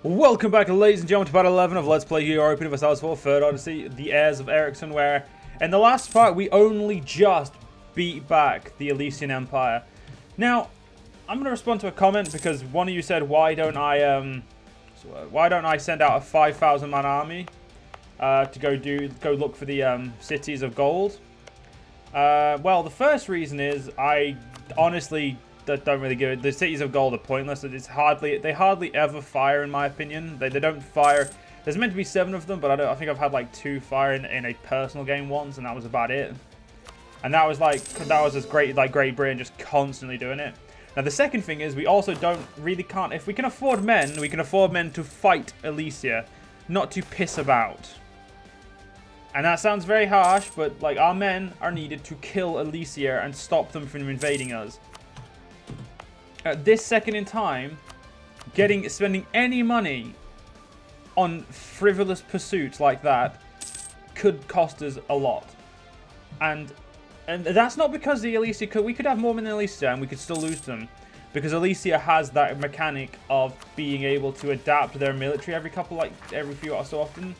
Welcome back, ladies and gentlemen, to part 11 of Let's Play Europa Universalis for Third Odyssey, the Heirs of Erikson, where in the last part we only just beat back the Elysian Empire. Now, I'm going to respond to a comment because one of you said, why don't I send out a 5,000-man army to go look for the cities of gold? Well, the first reason is I honestly don't really give it. The cities of gold are pointless. They hardly ever fire, in my opinion. They don't fire. There's meant to be 7 of them, but I think I've had like 2 fire in a personal game once, and that was about it. And that was as great like Great Britain just constantly doing it. Now the second thing is we also can't. If we can afford men, we can afford men to fight Elysia, not to piss about. And that sounds very harsh, but like our men are needed to kill Elysia and stop them from invading us. At this second in time, spending any money on frivolous pursuits like that could cost us a lot. And that's not because the Elysia we could have more men than Elysia and we could still lose them. Because Elysia has that mechanic of being able to adapt their military every few or so often.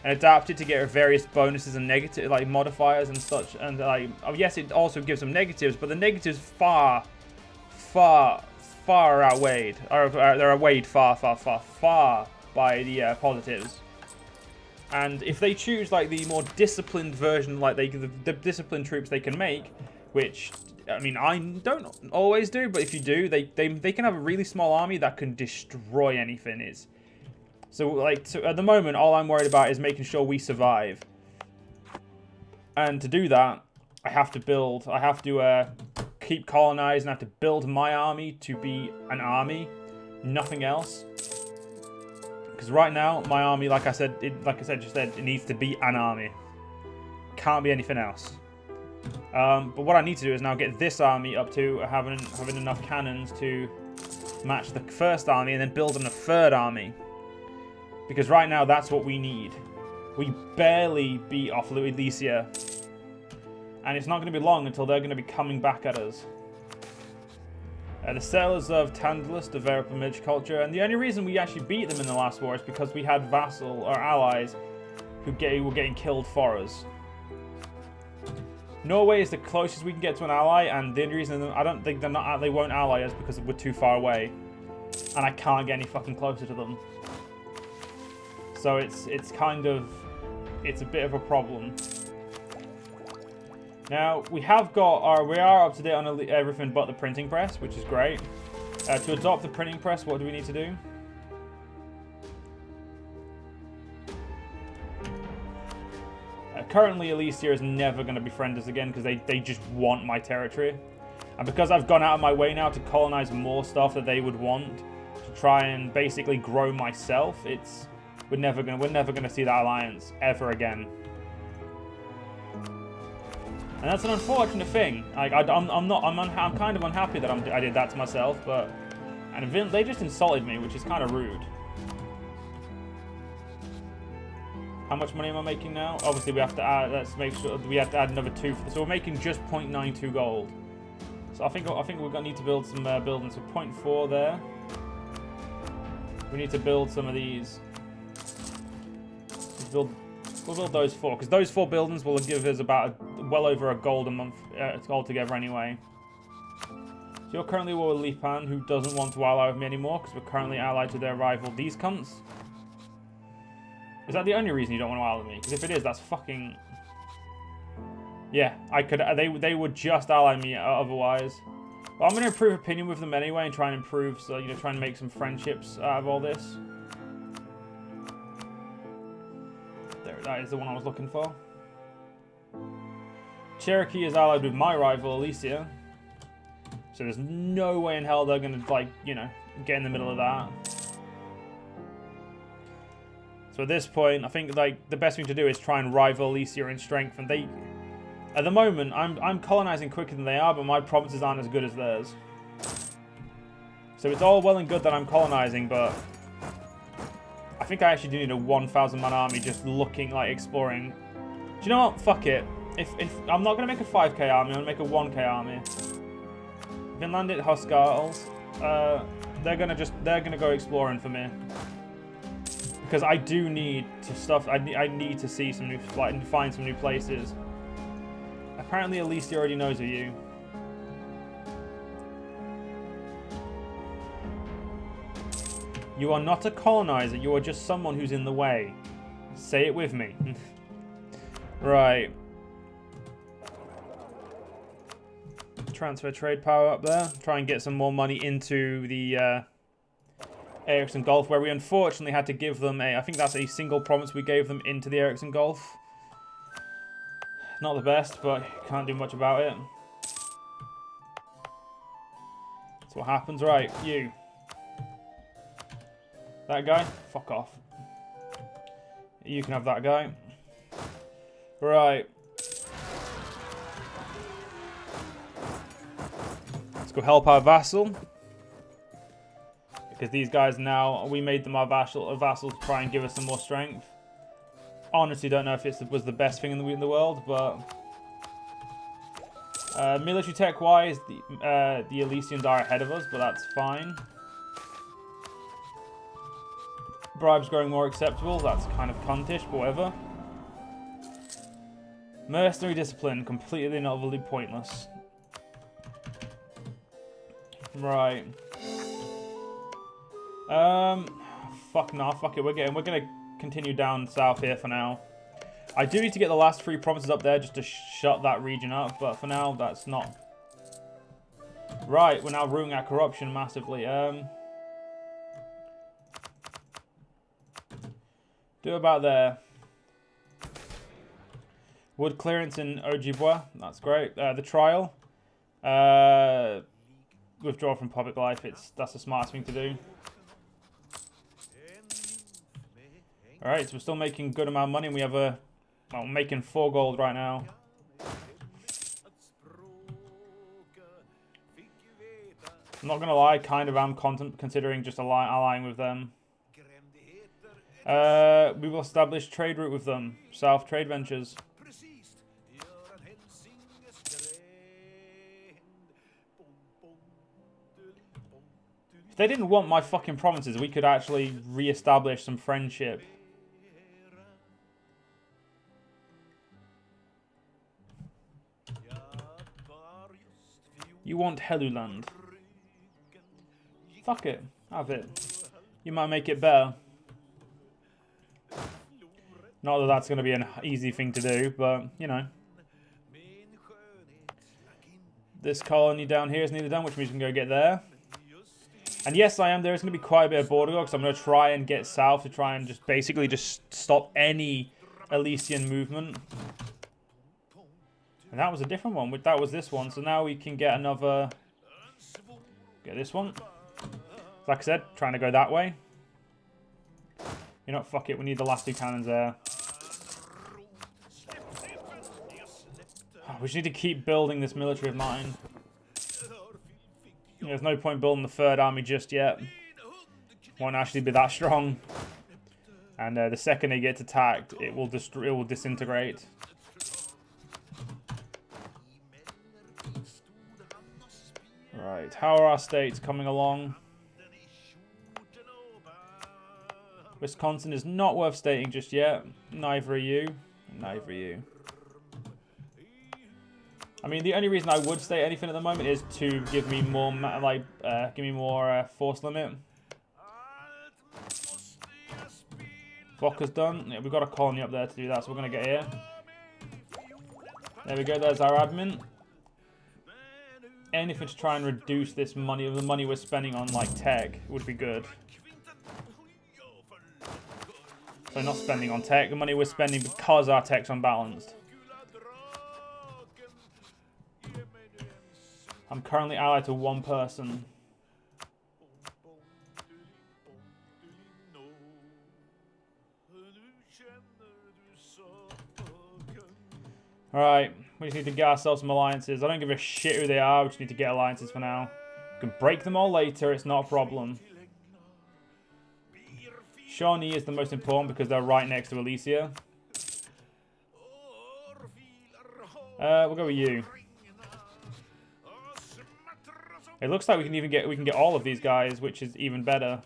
And adapt it to get various bonuses and negative modifiers and such. And yes, it also gives them negatives, but the negatives far outweighed, or they're outweighed far by the positives. And if they choose like the more disciplined version, like the disciplined troops they can make, which I mean I don't always do, but if you do, they can have a really small army that can destroy anything. So at the moment, all I'm worried about is making sure we survive. And to do that, I have to keep colonizing. I have to build my army to be an army, nothing else. Because right now, my army, like I said, it needs to be an army. Can't be anything else. But what I need to do is now get this army up to having enough cannons to match the first army, and then building a third army. Because right now, that's what we need. We barely beat off Elysia. And it's not going to be long until they're going to be coming back at us. The settlers of Tandalus developed a Midge culture, and the only reason we actually beat them in the last war is because we had vassal or allies who were getting killed for us. Norway is the closest we can get to an ally, and the only reason I don't think they won't ally us because we're too far away, and I can't get any fucking closer to them. So it's a bit of a problem. Now, we are up to date on everything but the printing press, which is great. To adopt the printing press, what do we need to do? Currently, Elysia is never going to befriend us again because they just want my territory. And because I've gone out of my way now to colonize more stuff that they would want to try and basically grow myself, we're never gonna see that alliance ever again. And that's an unfortunate thing. Like I'm kind of unhappy that I did that to myself, and they just insulted me, which is kind of rude. How much money am I making now? Obviously, we have to add. Let's make sure we have to add another 2. So we're making just 0.92 gold. So I think we're gonna need to build some buildings. So 0.4 there. We need to build some of these. We'll build those 4, because those 4 buildings will give us about well over a gold a month altogether anyway. So you're currently war with Lipan, who doesn't want to ally with me anymore, because we're currently allied to their rival, these cunts. Is that the only reason you don't want to ally with me? Because if it is, that's fucking... Yeah, I could. They would just ally me otherwise. Well, I'm going to improve opinion with them anyway, and try and improve, so try and make some friendships out of all this. That is the one I was looking for. Cherokee is allied with my rival, Elysia. So there's no way in hell they're going to, get in the middle of that. So at this point, I think, the best thing to do is try and rival Elysia in strength. And at the moment, I'm colonizing quicker than they are, but my provinces aren't as good as theirs. So it's all well and good that I'm colonizing, but I think I actually do need a 1,000-man army just looking, exploring. Do you know what? Fuck it. If I'm not going to make a 5k army, I'm going to make a 1k army. Finlandit Hostiles. They're gonna go exploring for me. Because I do need to stuff. I need to see some new, like, find some new places. Apparently, Alicia already knows of you. You are not a colonizer. You are just someone who's in the way. Say it with me. Right. Transfer trade power up there. Try and get some more money into the Erikson Gulf, where we unfortunately had to give them a... I think that's a single province we gave them into the Erikson Gulf. Not the best, but can't do much about it. That's what happens. Right, you. That guy? Fuck off. You can have that guy. Right. Let's go help our vassal. Because these guys now, we made them our vassal to try and give us some more strength. Honestly, don't know if it was the best thing in the world, but... military tech-wise, the Elysians are ahead of us, but that's fine. Bribes growing more acceptable, that's kind of cuntish, but whatever. Mercenary discipline, completely and utterly pointless. Right. Fuck it. We're gonna continue down south here for now. I do need to get the last 3 provinces up there just to shut that region up, but for now that's not. Right, we're now ruining our corruption massively. Do about there. Wood clearance in Ojibwa, that's great. The trial. Withdraw from public life, that's the smartest thing to do. Alright, so we're still making a good amount of money, and we have well, we're making 4 gold right now. I'm not gonna lie, kind of am considering just allying with them. We will establish trade route with them. South Trade Ventures. If they didn't want my fucking provinces, we could actually re-establish some friendship. You want Helluland. Fuck it. Have it. You might make it better. Not that that's going to be an easy thing to do, but, you know. This colony down here is nearly done, which means we can go get there. And yes, there is going to be quite a bit of border guard, because I'm going to try and get south to try and just basically just stop any Elysian movement. And that was a different one. That was this one. So now we can get another... Get this one. Like I said, trying to go that way. You know what, fuck it. We need the last 2 cannons there. We just need to keep building this military of mine. There's no point building the Third Army just yet. Won't actually be that strong. And the second it gets attacked, it will disintegrate. Right, how are our states coming along? Wisconsin is not worth stating just yet. Neither are you. Neither are you. I mean, the only reason I would state anything at the moment is to give me more, force limit. Vodka's done. Yeah, we've got a colony up there to do that, so we're going to get here. There we go, there's our admin. Anything to try and reduce this money, the money we're spending on, like, tech, would be good. So not spending on tech, the money we're spending because our tech's unbalanced. I'm currently allied to 1 person. Alright, we just need to get ourselves some alliances. I don't give a shit who they are, we just need to get alliances for now. We can break them all later, it's not a problem. Shawnee is the most important because they're right next to Alicia. We'll go with you. It looks like we can get all of these guys, which is even better.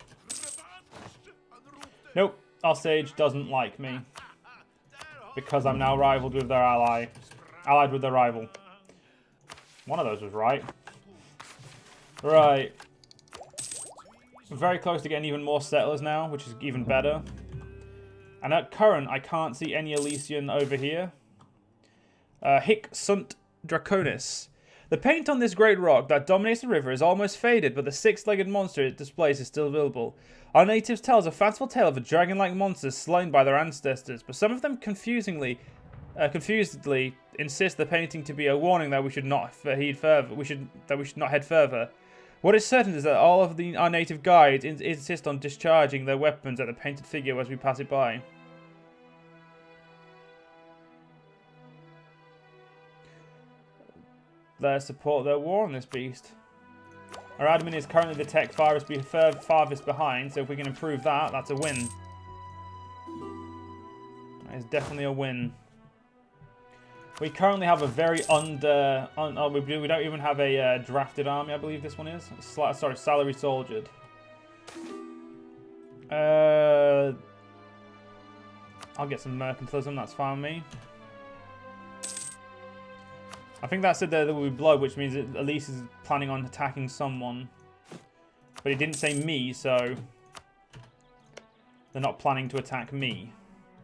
Nope, our sage doesn't like me. Because I'm now rivaled with their ally. Allied with their rival. One of those was right. Right. We're very close to getting even more settlers now, which is even better. And at current, I can't see any Elysian over here. Hic sunt draconis. The paint on this great rock that dominates the river is almost faded, but the six-legged monster it displays is still visible. Our natives tell us a fanciful tale of a dragon-like monster slain by their ancestors, but some of them confusedly insist the painting to be a warning that we should not heed further. We should not head further. What is certain is that all of our native guides insist on discharging their weapons at the painted figure as we pass it by. Their support their war on this beast. Our admin is currently the tech farthest behind, so if we can improve that, that's a win. That is definitely a win. We currently have a very we don't even have a drafted army, I believe this one is. Sorry, salary soldiered. I'll get some mercantilism, that's fine with me. I think that said there will be blood, which means that Elise is planning on attacking someone. But it didn't say me, so they're not planning to attack me.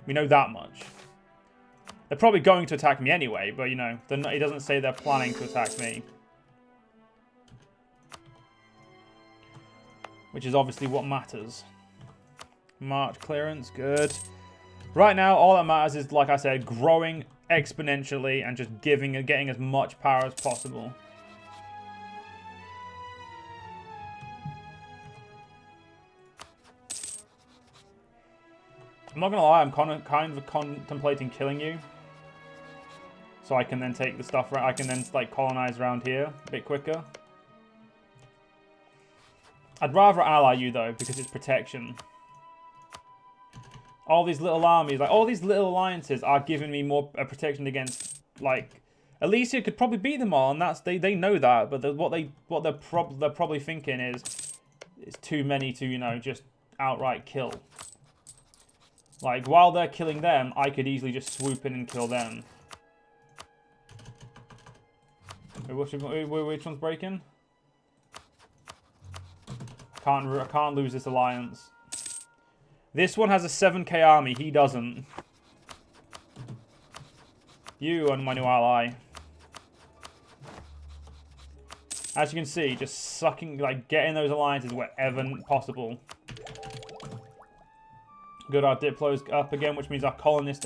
We know that much. They're probably going to attack me anyway, but you know, it doesn't say they're planning to attack me. Which is obviously what matters. March clearance, good. Right now, all that matters is, like I said, growing exponentially and just getting as much power as possible. I'm not gonna lie, I'm kind of contemplating killing you, so I can then take the stuff. I can then like colonize around here a bit quicker. I'd rather ally you though because it's protection. All these little armies, like all these little alliances, are giving me more protection against. Like, Elysia could probably beat them all, and that's they know that. But what they're probably thinking is, it's too many to, you know, just outright kill. Like, while they're killing them, I could easily just swoop in and kill them. Wait, which one's breaking? I can't lose this alliance. This one has a 7k army. He doesn't. You are my new ally. As you can see, just sucking, like, getting those alliances wherever possible. Good, our Diplo's up again, which means our colonies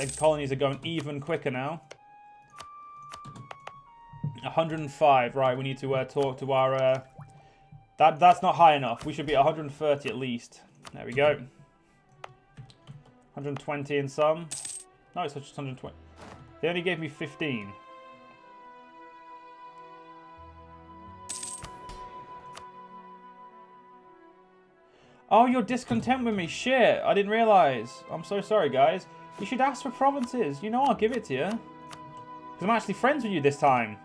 are going even quicker now. 105, right, we need to talk to our... That's not high enough. We should be at 130 at least. There we go. 120 and some. No, it's just 120. They only gave me 15. Oh, you're discontent with me. Shit, I didn't realise. I'm so sorry, guys. You should ask for provinces. You know I'll give it to you. Because I'm actually friends with you this time.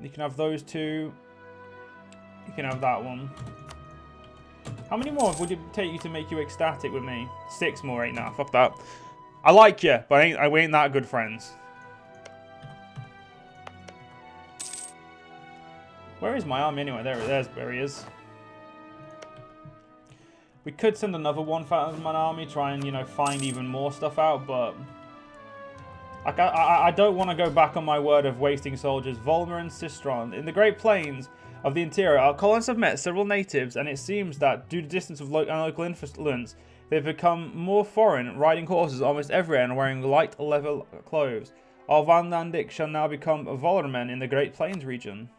You can have those two. You can have that one. How many more would it take you to make you ecstatic with me? 6 more, 8 now. Fuck that. I like you, but we ain't that good friends. Where is my army anyway? There he is. We could send another 1,000-man army, try and, you know, find even more stuff out, but I don't want to go back on my word of wasting soldiers. Volmer and Sistron. In the Great Plains of the interior, our colonists have met several natives, and it seems that due to distance of local influence, they've become more foreign, riding horses almost everywhere and wearing light leather clothes. Our Vanlandic shall now become Volermen in the Great Plains region.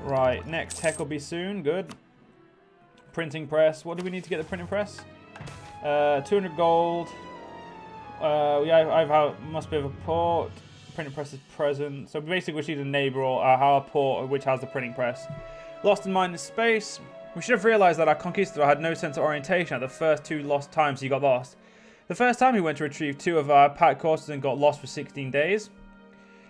Right, next tech will be soon. Good. Printing press. What do we need to get the printing press? 200 gold. I must be of a port. Printing press is present. So basically we need a neighbour or our port which has the printing press. Lost in mindless space. We should have realised that our conquistador had no sense of orientation at the first 2 lost times he got lost. The first time he went to retrieve 2 of our packed horses and got lost for 16 days.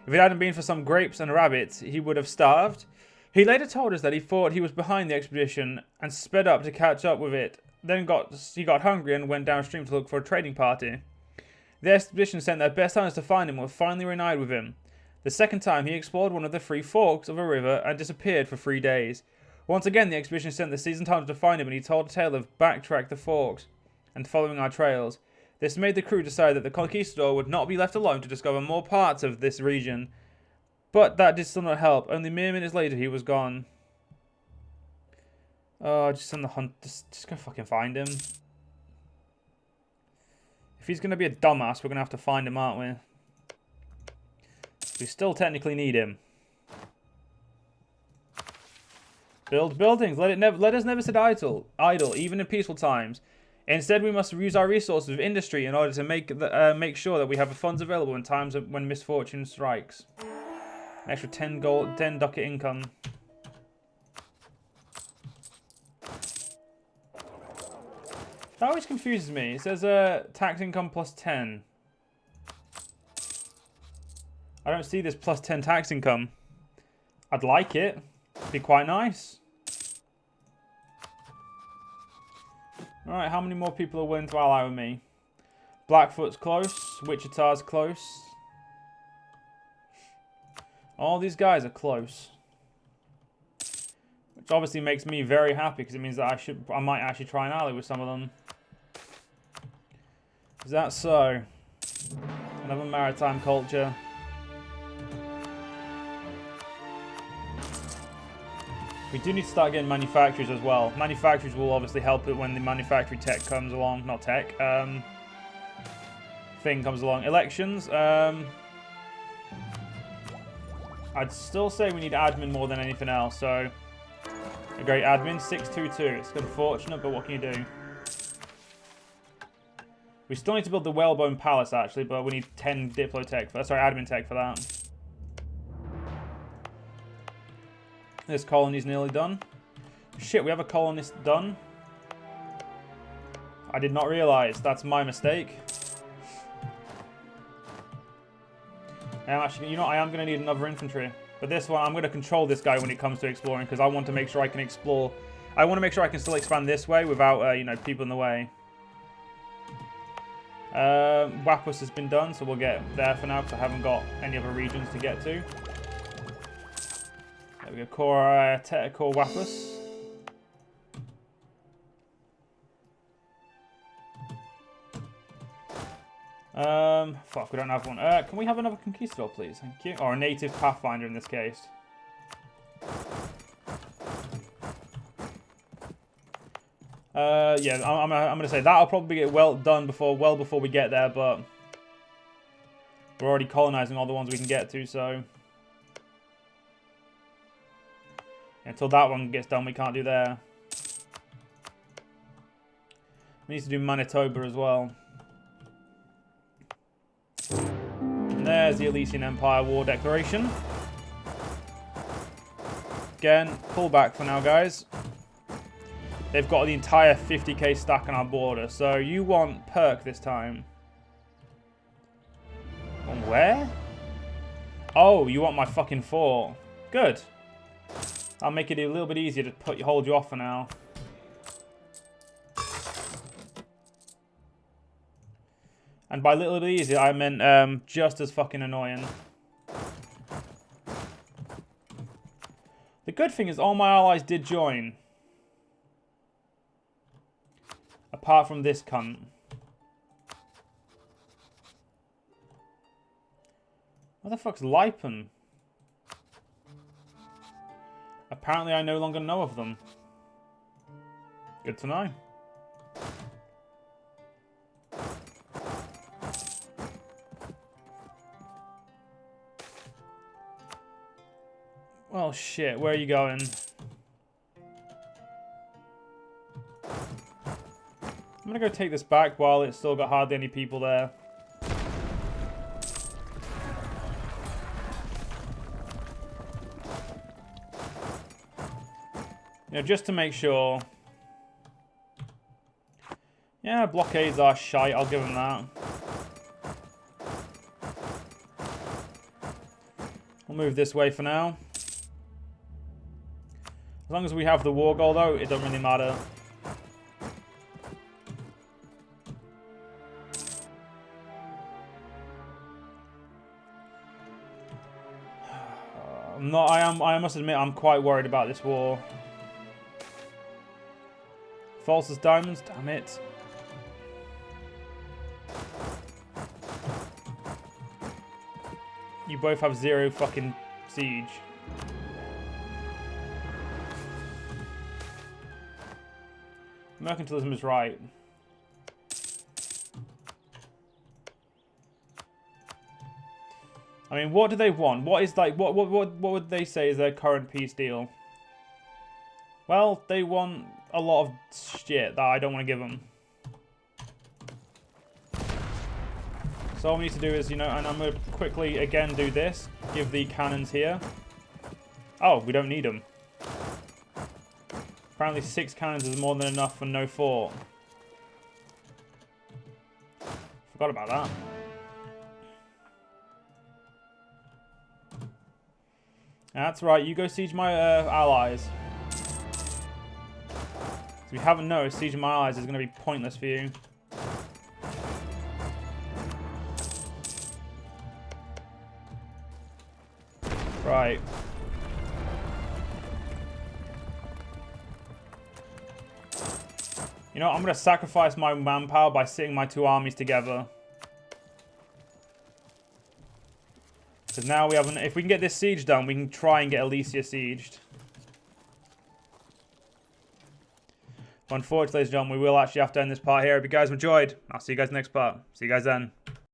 It If it hadn't been for some grapes and rabbits, he would have starved. He later told us that he thought he was behind the expedition and sped up to catch up with it. Then he got hungry and went downstream to look for a trading party. The expedition sent their best hunters to find him and were finally reunited with him. The second time, he explored one of the 3 forks of a river and disappeared for 3 days. Once again, the expedition sent the seasoned hunter to find him, and he told a tale of backtrack the forks and following our trails. This made the crew decide that the conquistador would not be left alone to discover more parts of this region. But that did still not help. Only mere minutes later, he was gone. Oh, just send the hunt. Just go fucking find him. If he's going to be a dumbass, we're going to have to find him, aren't we? We still technically need him. Build buildings. Let us never sit idle, even in peaceful times. Instead, we must use our resources of industry in order to make sure that we have the funds available in times when misfortune strikes. An extra 10 ducat income. That always confuses me. It says tax income plus 10. I don't see this plus 10 tax income. I'd like it. It'd be quite nice. Alright, how many more people are willing to ally with me? Blackfoot's close. Wichita's close. All these guys are close. Which obviously makes me very happy because it means that I might actually try and ally with some of them. Is that so? Another maritime culture. We do need to start getting manufacturers as well. Manufacturers will obviously help it when the manufacturing tech comes along. Not tech. Thing comes along. Elections. I'd still say we need admin more than anything else. So, a great admin. 622. It's unfortunate, but what can you do? We still need to build the Whalebone Palace, actually, but we need 10 Diplo tech. Admin tech for that. This colony's nearly done. Shit, we have a colonist done. I did not realize. That's my mistake. Actually, you know, I am going to need another infantry. But this one, I'm going to control this guy when it comes to exploring, because I want to make sure I can explore. I want to make sure I can still expand this way without, you know, people in the way. Wapus has been done, so we'll get there for now, because I haven't got any other regions to get to. There we go, core Wapus. Fuck, we don't have one. Can we have another conquistador, please? Thank you. Or a native pathfinder in this case. Yeah, I'm gonna say that'll probably get well done before we get there, but we're already colonizing all the ones we can get to, so until that one gets done, we can't do there. We need to do Manitoba as well. And there's the Elysian Empire War Declaration. Again, pull back for now, guys. They've got the entire 50k stack on our border, so you want perk this time. On where? Oh, you want my fucking fort. Good. I'll make it a little bit easier to hold you off for now. And by little bit easier, I meant just as fucking annoying. The good thing is all my allies did join. Apart from this cunt. What the fuck's Lipen? Apparently I no longer know of them. Good to know. Well, shit, where are you going? I'm gonna go take this back while it's still got hardly any people there. You know, just to make sure. Yeah, blockades are shite, I'll give them that. move this way for now. As long as we have the war goal, though, it doesn't really matter. I must admit, I'm quite worried about this war. False as diamonds, damn it. You both have 0 fucking siege. Mercantilism is right. I mean, what do they want? What is like what would they say is their current peace deal? Well, they want a lot of shit that I don't want to give them. So all we need to do is, you know, and I'm going to quickly again do this. Give the cannons here. Oh, we don't need them. Apparently 6 cannons is more than enough for no fort. Forgot about that. That's right, you go siege my allies. If you haven't noticed, siege my allies is going to be pointless for you. Right. You know, I'm going to sacrifice my manpower by sitting my 2 armies together. Because now we have if we can get this siege done, we can try and get Elysia sieged. But unfortunately, ladies and gentlemen, we will actually have to end this part here. If you guys enjoyed, I'll see you guys next part. See you guys then.